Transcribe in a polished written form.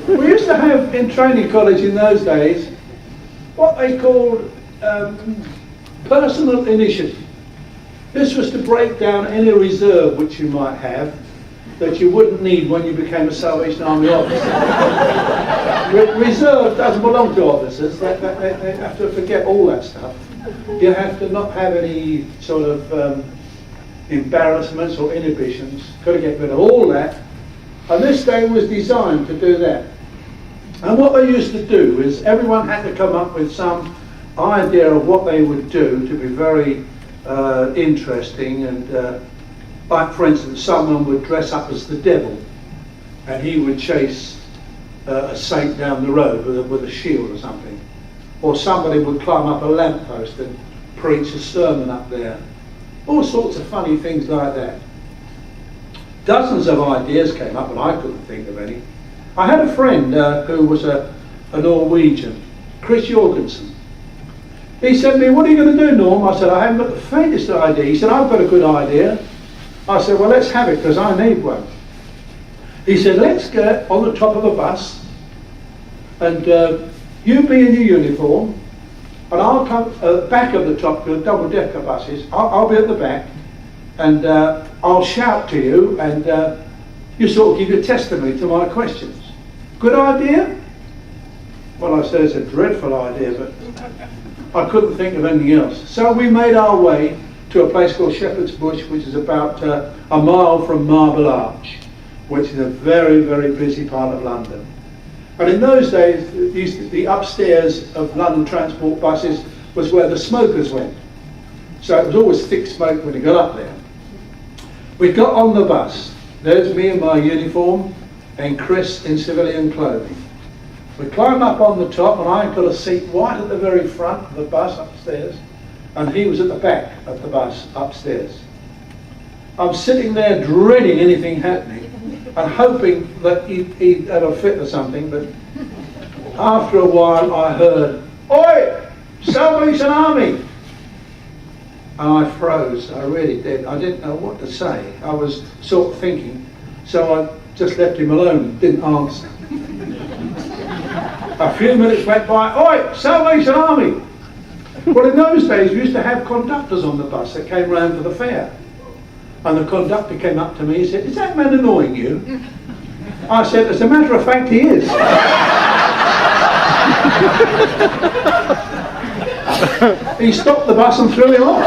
We used to have in training college in those days what they called personal initiative. This was to break down any reserve which you might have that you wouldn't need when you became a Salvation Army officer. Reserve doesn't belong to officers. They have to forget all that stuff. You have to not have any sort of embarrassments or inhibitions. Got to get rid of all that. And this day was designed to do that. And what they used to do is everyone had to come up with some idea of what they would do to be very interesting. And like, for instance, someone would dress up as the devil and he would chase a saint down the road with a shield or something. Or somebody would climb up a lamppost and preach a sermon up there. All sorts of funny things like that. Dozens of ideas came up and I couldn't think of any. I had a friend who was a Norwegian, Chris Jorgensen. He said to me, "What are you going to do, Norm?" I said, "I haven't got the faintest idea." He said, "I've got a good idea." I said, "Well, let's have it because I need one." He said, "Let's get on the top of a bus and you be in your uniform and I'll come at the back of the top, because double-decker buses, I'll be at the back and I'll shout to you and you sort of give your testimony to my questions. Good idea?" Well, I said, "It's a dreadful idea, but I couldn't think of anything else." So we made our way to a place called Shepherd's Bush, which is about a mile from Marble Arch, which is a very, very busy part of London. And in those days, the upstairs of London transport buses was where the smokers went. So it was always thick smoke when you got up there. We got on the bus. There's me in my uniform and Chris in civilian clothing. We climbed up on the top and I got a seat right at the very front of the bus upstairs and he was at the back of the bus upstairs. I'm sitting there dreading anything happening and hoping that he'd have a fit or something, but after a while I heard, "Oi! Salvation Army!" And I froze, I really did. I didn't know what to say. I was sort of thinking, so I just left him alone, didn't answer. A few minutes went by, "Oi! Salvation Army!" Well, in those days we used to have conductors on the bus that came round for the fare. And the conductor came up to me and said, "Is that man annoying you?" I said, "As a matter of fact, he is." He stopped the bus and threw him off.